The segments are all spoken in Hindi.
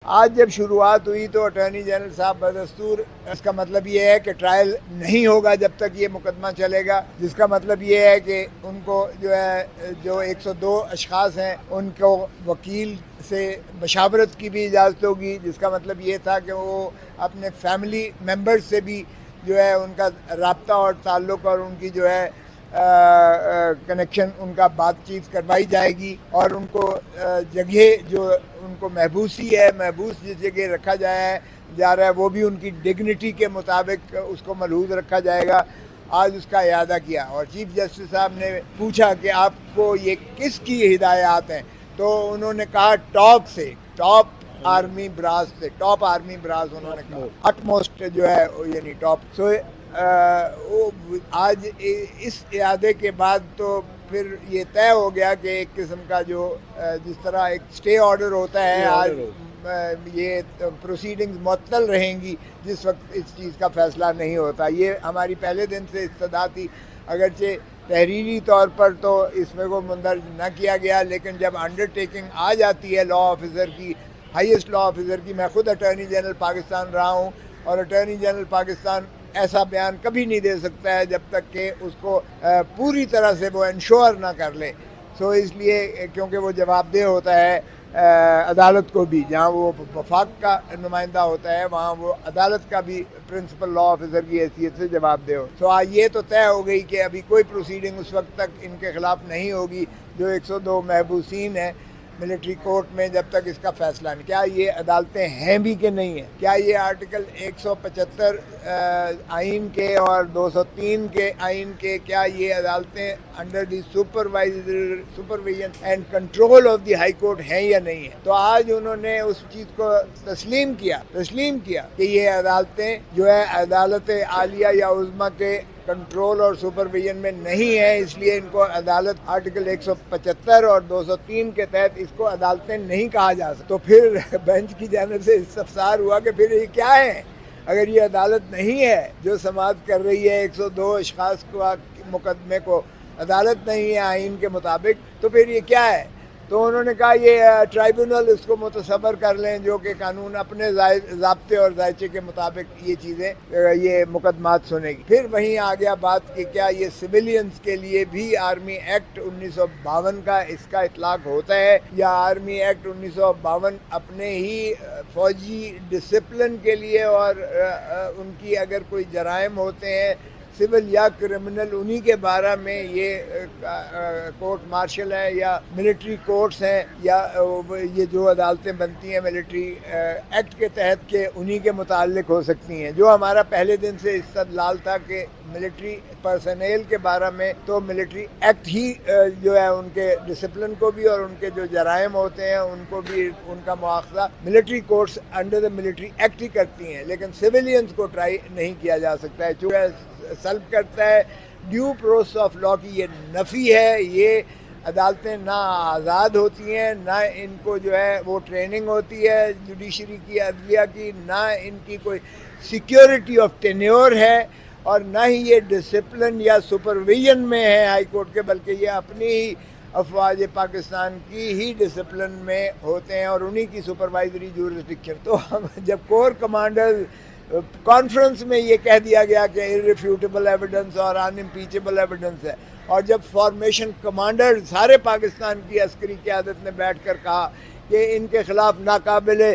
आज जब शुरुआत हुई तो अटॉर्नी जनरल साहब बदस्तूर, इसका मतलब ये है कि ट्रायल नहीं होगा जब तक ये मुकदमा चलेगा, जिसका मतलब ये है कि उनको जो है जो 102 अशखास हैं उनको वकील से मशावरत की भी इजाज़त होगी, जिसका मतलब ये था कि वो अपने फैमिली मेम्बर्स से भी जो है उनका रब्ता और ताल्लुक़ और उनकी जो है कनेक्शन उनका बातचीत करवाई जाएगी और उनको जगह जो उनको महबूसी है, महबूस जिस जगह रखा जा रहा है वो भी उनकी डिग्निटी के मुताबिक उसको मलहूज़ रखा जाएगा। आज उसका इयादा किया और चीफ जस्टिस साहब ने पूछा कि आपको ये किसकी हिदायत हैं, तो उन्होंने कहा टॉप आर्मी ब्रास से, टॉप आर्मी ब्रास उन्होंने कहा, अटमोस्ट जो है यानी टॉप। सो आज इस इयादे के बाद तो फिर ये तय हो गया कि एक किस्म का जो जिस तरह एक स्टे ऑर्डर होता है, आज ये प्रोसीडिंग्स मुअत्तल रहेंगी जिस वक्त इस चीज़ का फ़ैसला नहीं होता। ये हमारी पहले दिन से इस्तदा थी, अगरचे तहरीरी तौर पर तो इसमें को मुंदरज न किया गया, लेकिन जब अंडरटेकिंग आ जाती है लॉ ऑफिसर की, हाईएस्ट लॉ ऑफिसर की, मैं ख़ुद अटॉर्नी जनरल पाकिस्तान रहा हूँ और अटॉर्नी जनरल पाकिस्तान ऐसा बयान कभी नहीं दे सकता है जब तक कि उसको पूरी तरह से वो इंश्योर ना कर ले। सो इसलिए क्योंकि वो जवाबदेह होता है अदालत को भी, जहाँ वो वफाक का नुमाइंदा होता है वहाँ वो अदालत का भी प्रिंसिपल लॉ ऑफिसर की हैसियत से जवाबदेह हो। तो आज ये तो तय हो गई कि अभी कोई प्रोसीडिंग उस वक्त तक इनके ख़िलाफ़ नहीं होगी जो 102 महबूसीन हैं मिलिट्री कोर्ट में, जब तक इसका फैसला नहीं। क्या ये अदालतें हैं भी कि नहीं है? क्या ये आर्टिकल 175 आइन के और 203 के आइन के, क्या ये अदालतें under the supervision and control of the high court हैं या नहीं है? तो आज उन्होंने उस चीज़ को तस्लीम किया कि ये अदालतें जो है अदालत आलिया या उज़्मा के कंट्रोल और सुपरविजन में नहीं है, इसलिए इनको अदालत आर्टिकल 175 और 203 के तहत इसको अदालतें नहीं कहा जा सकता। तो फिर बेंच की जानिब से इस्तफसार हुआ कि फिर ये क्या है? अगर ये अदालत नहीं है जो समाअत कर रही है 102 अशखास को मुकदमे को, अदालत नहीं है आइन के मुताबिक, तो फिर ये क्या है? तो उन्होंने कहा ये ट्राइब्यूनल इसको मुतसबर कर लें जो कि कानून अपने ज़ाब्ते और जायचे के मुताबिक ये चीज़ें ये मुकदमात सुनेगी। फिर वहीं आ गया बात कि क्या ये सिविलियंस के लिए भी आर्मी एक्ट 1952 का इसका इतलाक होता है, या आर्मी एक्ट 1952 अपने ही फौजी डिसिप्लिन के लिए और उनकी अगर कोई जराइम होते हैं सिविल या क्रिमिनल, उन्हीं के बारे में ये कोर्ट मार्शल है या मिलिट्री कोर्ट्स हैं या ये जो अदालतें बनती हैं मिलिट्री एक्ट के तहत के उन्हीं के मुताल्लिक हो सकती हैं। जो हमारा पहले दिन से इस्तदलाल था कि मिलिट्री पर्सनेल के बारे में तो मिलिट्री एक्ट ही जो है उनके डिसिप्लिन को भी और उनके जो जराइम होते हैं उनको भी उनका मुआखज़ा military courts under the military act ही करती हैं, लेकिन सिविलियंस को ट्राई नहीं किया जा सकता है। चूँकि सल्व करता है ड्यू प्रोसेस ऑफ लॉ की ये नफ़ी है। ये अदालतें ना आज़ाद होती हैं, ना इनको जो है वो ट्रेनिंग होती है जुडिशरी की, अदलिया की, ना इनकी कोई सिक्योरिटी ऑफ टेन्योर है और ना ही ये डिसिप्लिन या सुपरविजन में है हाई कोर्ट के, बल्कि ये अपनी ही अफवाज पाकिस्तान की ही डिसिप्लिन में होते हैं और उन्हीं की सुपरवाइजरी जुरिस्डिक्शन। तो हम जब कोर कमांडर कॉन्फ्रेंस में ये कह दिया गया कि इररिफ्यूटेबल एविडेंस और अनइम्पीचेबल एविडेंस है, और जब फॉर्मेशन कमांडर सारे पाकिस्तान की अस्करी क़यादत ने बैठकर कहा कि इनके ख़िलाफ़ नाकाबिले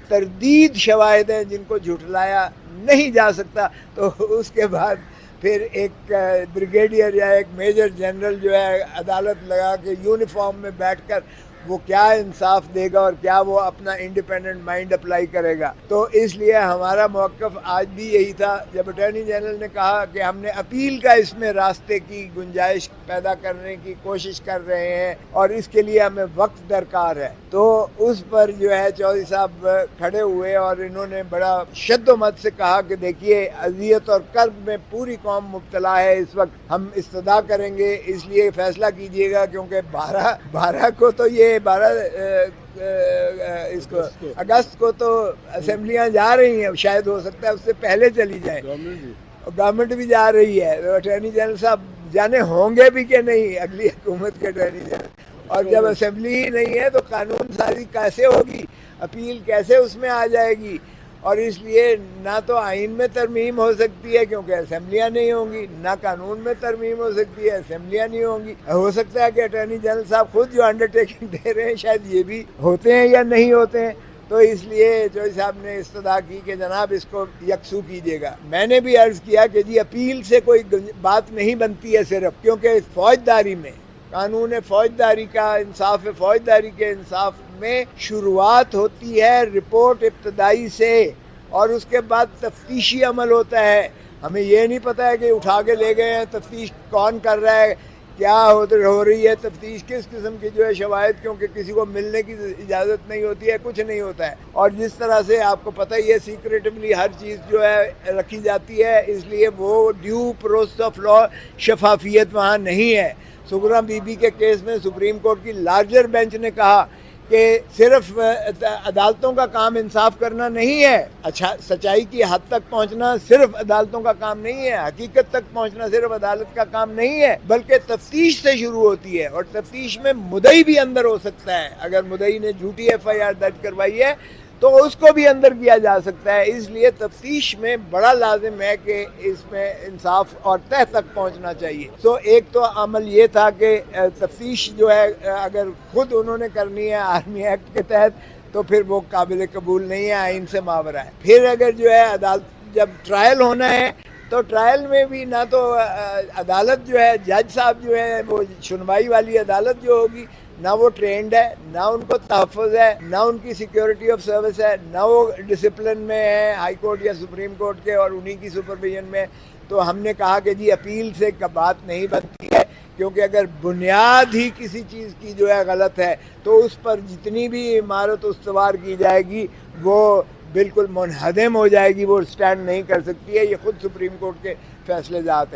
तरदीद शवाहिद हैं जिनको झुठलाया नहीं जा सकता, तो उसके बाद फिर एक ब्रिगेडियर या एक मेजर जनरल जो है अदालत लगा के यूनिफॉर्म में बैठकर वो क्या इंसाफ देगा और क्या वो अपना इंडिपेंडेंट माइंड अप्लाई करेगा। तो इसलिए हमारा मौक़िफ़ आज भी यही था। जब अटॉर्नी जनरल ने कहा कि हमने अपील का इसमें रास्ते की गुंजाइश पैदा करने की कोशिश कर रहे हैं और इसके लिए हमें वक्त दरकार है, तो उस पर जो है चौधरी साहब खड़े हुए और इन्होंने बड़ा शद्दोमत से कहा कि देखिए अज़ियत और कर्ब में पूरी कौम मुब्तला है इस वक्त, हम इस्तदा करेंगे, इसलिए फ़ैसला कीजिएगा, क्योंकि 12 को तो ये 12 इसको अगस्त को तो असेंबलियाँ जा रही हैं, शायद हो सकता है उससे पहले चली जाए, गवर्नमेंट भी जा रही है, तो अटॉर्नी जनरल साहब जाने होंगे भी कि नहीं अगली हुकूमत के अटॉर्नी जनरल, और जब असेंबली ही नहीं है तो कानून साजी कैसे होगी? अपील कैसे उसमें आ जाएगी। और इसलिए ना तो आइन में तरमीम हो सकती है क्योंकि असेंबलियाँ नहीं होंगी, ना कानून में तरमीम हो सकती है, असेंबलियाँ नहीं होंगी। हो सकता है कि अटॉर्नी जनरल साहब खुद जो अंडरटेकिंग दे रहे हैं शायद ये भी होते हैं या नहीं होते हैं। तो इसलिए चौधरी साहब ने इस्तदा की कि जनाब इसको यकसू कीजिएगा। मैंने भी अर्ज़ किया कि जी अपील से कोई बात नहीं बनती है सिर्फ, क्योंकि फौजदारी में कानून फौजदारी का इंसाफ फौजदारी के इंसाफ में शुरुआत होती है रिपोर्ट इब्तदाई से और उसके बाद तफ्तीशी अमल होता है। हमें ये नहीं पता है कि उठा के ले गए हैं, तफ्तीश कौन कर रहा है, क्या हो रही है तफ्तीश, किस किस्म की जो है शवाहिद, क्योंकि किसी को मिलने की इजाज़त नहीं होती है, कुछ नहीं होता है। और जिस तरह से आपको पता ही है सीक्रेटिवली हर चीज़ जो है रखी जाती है, इसलिए वो ड्यू प्रोसेस ऑफ लॉ शफाफियत वहाँ नहीं है। सुगरा बीबी के केस में सुप्रीम कोर्ट की लार्जर बेंच ने कहा कि सिर्फ अदालतों का काम इंसाफ करना नहीं है, अच्छा सच्चाई की हद तक पहुंचना सिर्फ अदालतों का काम नहीं है, हकीकत तक पहुंचना सिर्फ अदालत का काम नहीं है, बल्कि तफ्तीश से शुरू होती है। और तफ्तीश में मुदई भी अंदर हो सकता है, अगर मुदई ने झूठी FIR दर्ज करवाई है तो उसको भी अंदर किया जा सकता है। इसलिए तफ्तीश में बड़ा लाजिम है कि इसमें इंसाफ और तह तक पहुंचना चाहिए। तो एक तो अमल ये था कि तफ्तीश जो है अगर खुद उन्होंने करनी है आर्मी एक्ट के तहत तो फिर वो काबिल कबूल नहीं है, आइन से मावरा है। फिर अगर जो है अदालत जब ट्रायल होना है तो ट्रायल में भी ना तो अदालत जो है जज साहब जो है वो सुनवाई वाली अदालत जो होगी ना वो ट्रेंड है, ना उनको तहफ़्फ़ुज़ है, ना उनकी सिक्योरिटी ऑफ सर्विस है, ना वो डिसिप्लिन में है हाई कोर्ट या सुप्रीम कोर्ट के और उन्हीं की सुपरविजन में। तो हमने कहा कि जी अपील से बात नहीं बनती है, क्योंकि अगर बुनियाद ही किसी चीज़ की जो है गलत है तो उस पर जितनी भी इमारत उस्तवार की जाएगी वो बिल्कुल मुनहदम हो जाएगी, वो स्टैंड नहीं कर सकती है। ये खुद सुप्रीम कोर्ट के फैसले जाते हैं।